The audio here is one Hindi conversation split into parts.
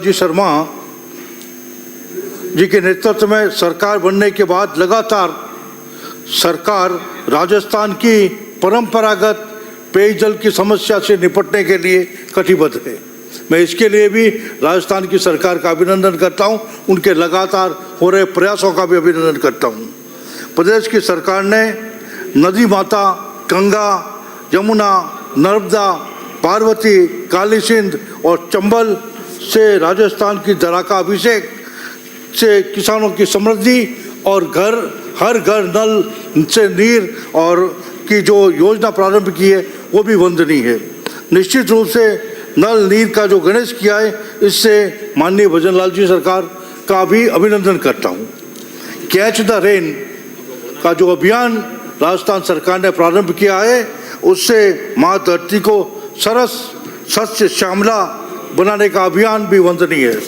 जी शर्मा जी के नेतृत्व में सरकार बनने के बाद लगातार सरकार राजस्थान की परंपरागत पेयजल की समस्या से निपटने के लिए कटिबद्ध है। मैं इसके लिए भी राजस्थान की सरकार का अभिनंदन करता हूं, उनके लगातार हो रहे प्रयासों का भी अभिनंदन करता हूं। प्रदेश की सरकार ने नदी माता गंगा, यमुना, नर्मदा, पार्वती, काली सिंध और चंबल से राजस्थान की धरा का अभिषेक से किसानों की समृद्धि और हर घर नल से नीर और की जो योजना प्रारंभ की है वो भी वंदनीय है। निश्चित रूप से नल नीर का जो गणेश किया है, इससे माननीय भजन लाल जी सरकार का भी अभिनंदन करता हूँ। कैच द रेन का जो अभियान राजस्थान सरकार ने प्रारंभ किया है, उससे माँ धरती को सरस सस्य श्यामला बनाने का अभियान भी वंदनीय है।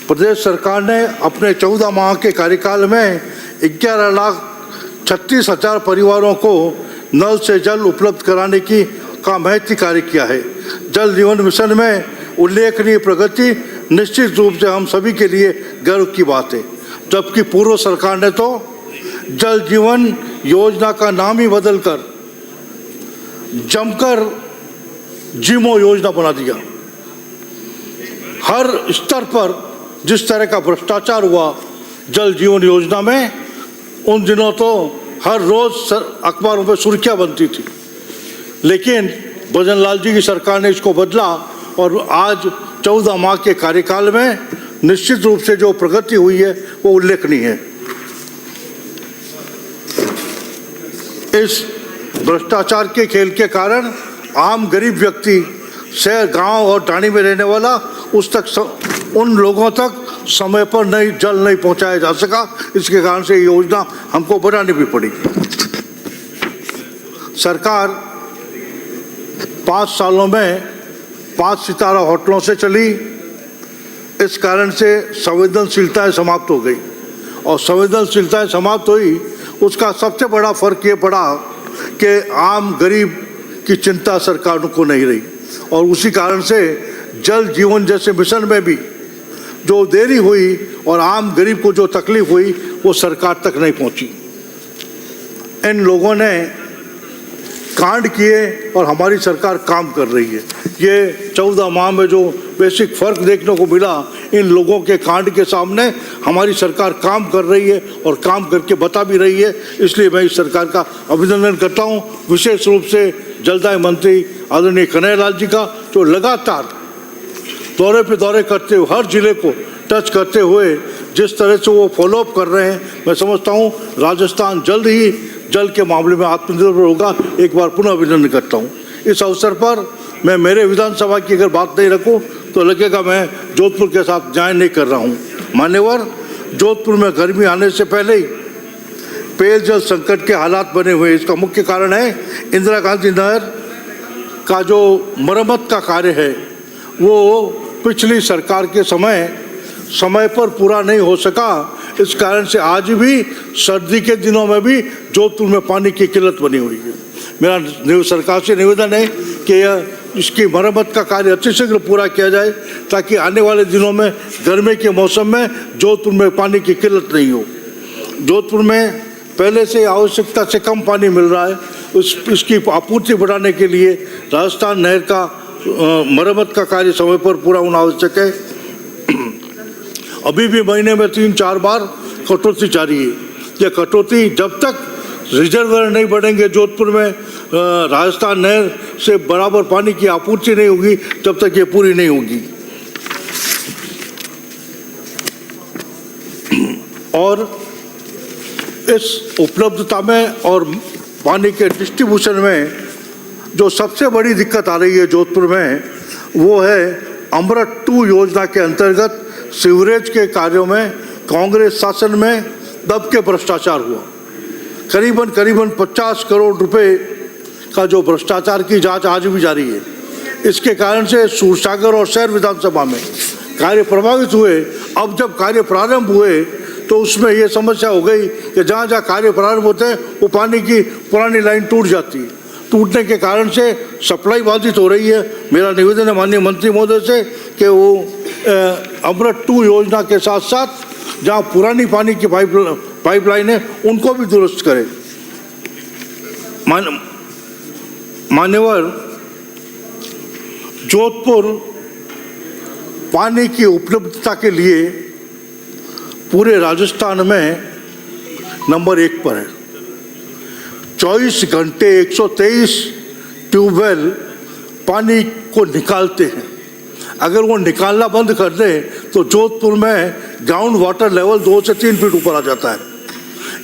प्रदेश सरकार ने अपने 14 माह के कार्यकाल में 11,36,000 परिवारों को नल से जल उपलब्ध कराने का महत्वपूर्ण कार्य किया है। जल जीवन मिशन में उल्लेखनीय प्रगति निश्चित रूप से हम सभी के लिए गर्व की बात है। जबकि पूर्व सरकार ने तो जल जीवन योजना का नाम ही बदलकर जमकर जीमो योजना बना दिया। हर स्तर पर जिस तरह का भ्रष्टाचार हुआ जल जीवन योजना में, उन दिनों तो हर रोज अखबारों में सुर्खियां बनती थी। लेकिन भजन लाल जी की सरकार ने इसको बदला और आज 14 माह के कार्यकाल में निश्चित रूप से जो प्रगति हुई है वो उल्लेखनीय है। इस भ्रष्टाचार के खेल के कारण आम गरीब व्यक्ति, शहर, गांव और टाणी में रहने वाला उन लोगों तक समय पर जल नहीं पहुंचाया जा सका। इसके कारण से ये योजना हमको बनानी भी पड़ी। सरकार 5 सालों में 5 सितारा होटलों से चली। इस कारण से संवेदनशीलताएं समाप्त हो गई और संवेदनशीलताएं समाप्त हुई, उसका सबसे बड़ा फर्क ये पड़ा कि आम गरीब की चिंता सरकार को नहीं रही और उसी कारण से जल जीवन जैसे मिशन में भी जो देरी हुई और आम गरीब को जो तकलीफ हुई वो सरकार तक नहीं पहुंची। इन लोगों ने कांड किए और हमारी सरकार काम कर रही है। ये 14 माह में जो बेसिक फर्क देखने को मिला, इन लोगों के कांड के सामने हमारी सरकार काम कर रही है और काम करके बता भी रही है। इसलिए मैं इस सरकार का अभिनंदन करता हूँ। विशेष रूप से जलदाय मंत्री आदरणीय कन्हैयालाल जी का, जो लगातार दौरे पे दौरे करते हुए हर जिले को टच करते हुए जिस तरह से वो फॉलोअप कर रहे हैं, मैं समझता हूँ राजस्थान जल्द ही जल के मामले में आत्मनिर्भर होगा। एक बार पुनः अभिनंदन करता हूँ। इस अवसर पर मैं मेरे विधानसभा की अगर बात नहीं रखूँ तो लगेगा मैं जोधपुर के साथ न्याय नहीं कर रहा हूँ। मान्यवर, जोधपुर में गर्मी आने से पहले ही पेयजल संकट के हालात बने हुए। इसका मुख्य कारण है इंदिरा गांधी नहर का जो मरम्मत का कार्य है वो पिछली सरकार के समय पर पूरा नहीं हो सका। इस कारण से आज भी सर्दी के दिनों में भी जोधपुर में पानी की किल्लत बनी हुई है। मेरा सरकार से निवेदन है कि इसकी मरम्मत का कार्य अतिशीघ्र पूरा किया जाए ताकि आने वाले दिनों में गर्मी के मौसम में जोधपुर में पानी की किल्लत नहीं हो। जोधपुर में पहले से आवश्यकता से कम पानी मिल रहा है, इसकी आपूर्ति बढ़ाने के लिए राजस्थान नहर का मरम्मत का कार्य समय पर पूरा होना आवश्यक है। अभी भी महीने में 3-4 बार कटौती जारी है। यह कटौती जब तक रिजर्वर नहीं बढ़ेंगे जोधपुर में, राजस्थान नहर से बराबर पानी की आपूर्ति नहीं होगी, तब तक ये पूरी नहीं होगी। और इस उपलब्धता में और पानी के डिस्ट्रीब्यूशन में जो सबसे बड़ी दिक्कत आ रही है जोधपुर में, वो है अमृत 2 योजना के अंतर्गत सीवरेज के कार्यों में कांग्रेस शासन में दब के भ्रष्टाचार हुआ। करीबन 50 करोड़ रुपए का जो भ्रष्टाचार की जांच आज भी जारी है। इसके कारण से सूरसागर और शहर विधानसभा में कार्य प्रभावित हुए। अब जब कार्य प्रारंभ हुए तो उसमें ये समस्या हो गई कि जहाँ जहाँ कार्य प्रारंभ होते हैं वो पानी की पुरानी लाइन टूट जाती है। टूटने के कारण से सप्लाई बाधित हो रही है। मेरा निवेदन है माननीय मंत्री महोदय से कि वो अमृत 2 योजना के साथ साथ जहाँ पुरानी पानी की पाइपलाइन है उनको भी दुरुस्त करें। मान्यवर, जोधपुर पानी की उपलब्धता के लिए पूरे राजस्थान में नंबर 1 पर है। 24 घंटे 123 ट्यूबवेल पानी को निकालते हैं। अगर वो निकालना बंद कर दें तो जोधपुर में ग्राउंड वाटर लेवल 2 से 3 फीट ऊपर आ जाता है।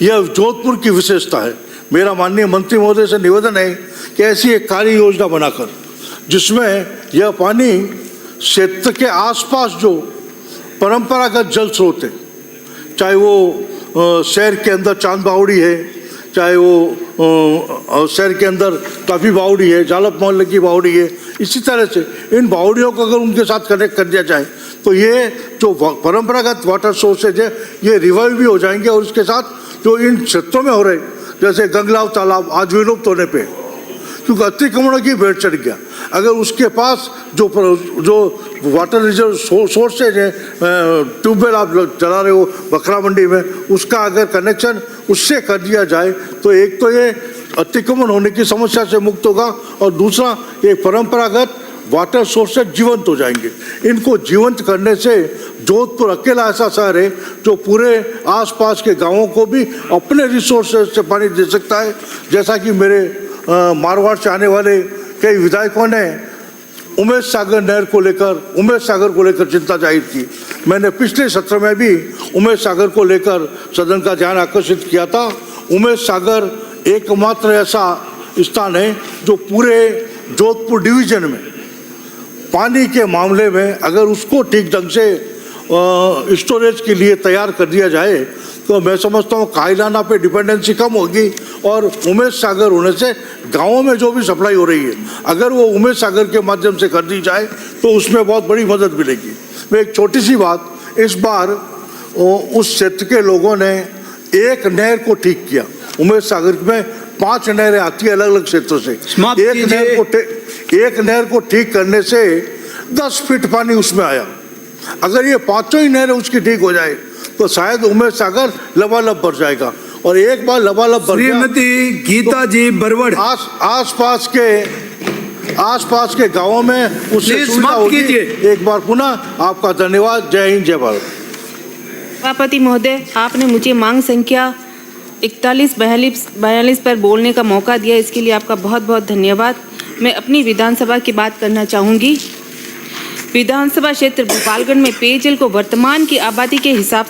यह जोधपुर की विशेषता है। मेरा माननीय मंत्री महोदय से निवेदन है कि ऐसी एक कार्य योजना बनाकर जिसमें यह पानी क्षेत्र के आसपास जो परंपरागत जल स्रोत है, चाहे वो शहर के अंदर चांद बावड़ी है, चाहे वो शहर के अंदर काफ़ी बावड़ी है, जालप मोहल्ले की बावड़ी है, इसी तरह से इन बावड़ियों को अगर उनके साथ कनेक्ट कर दिया जाए तो ये जो परंपरागत वाटर सोर्सेज है ये रिवाइव भी हो जाएंगे। और इसके साथ जो इन क्षेत्रों में हो रहे जैसे गंगलाव तालाब आज विलुप्त होने पे क्योंकि अतिक्रमण की भेंट चढ़ गया, अगर उसके पास जो वाटर रिजर्व सोर्सेज है, ट्यूबवेल आप चला रहे हो बकरा मंडी में, उसका अगर कनेक्शन उससे कर दिया जाए तो एक तो ये अतिक्रमण होने की समस्या से मुक्त होगा और दूसरा ये परंपरागत वाटर सोर्सेज जीवंत हो जाएंगे। इनको जीवंत करने से जोधपुर अकेला ऐसा शहर है जो पूरे आसपास के गांवों को भी अपने रिसोर्सेज से पानी दे सकता है। जैसा कि मेरे मारवाड़ से आने वाले कई विधायकों ने उमेश सागर को लेकर चिंता जाहिर की। मैंने पिछले सत्र में भी उमेश सागर को लेकर सदन का ध्यान आकर्षित किया था। उमेश सागर एकमात्र ऐसा स्थान है जो पूरे जोधपुर डिवीजन में पानी के मामले में अगर उसको ठीक ढंग से स्टोरेज के लिए तैयार कर दिया जाए तो मैं समझता हूँ कायलाना पे डिपेंडेंसी कम होगी और उमेश सागर होने से गांवों में जो भी सप्लाई हो रही है अगर वो उमेश सागर के माध्यम से कर दी जाए तो उसमें बहुत बड़ी मदद मिलेगी। मैं एक छोटी सी बात, इस बार उस क्षेत्र के लोगों ने एक नहर को ठीक किया। उमेश सागर में 5 नहरें आती है अलग अलग क्षेत्रों से। एक नहर को ठीक करने से 10 फीट पानी उसमें आया। अगर ये 5 ही नहरें उसकी ठीक हो जाए तो शायद उमेश सागर लबालब भर जाएगा। और एक बार लबालब भर गया श्रीमती गीता जी बरवड़ आसपास के गांवों में उससे सुविधा होगी। एक बार पुनः आपका धन्यवाद। जय हिंद, जय भारत। सभापति महोदय, आपने मुझे मांग संख्या 4142 पर बोलने का मौका दिया, इसके लिए आपका बहुत बहुत धन्यवाद। मैं अपनी विधानसभा की बात करना चाहूँगी। विधानसभा क्षेत्र भोपालगढ़ में पेयजल को वर्तमान की आबादी के हिसाब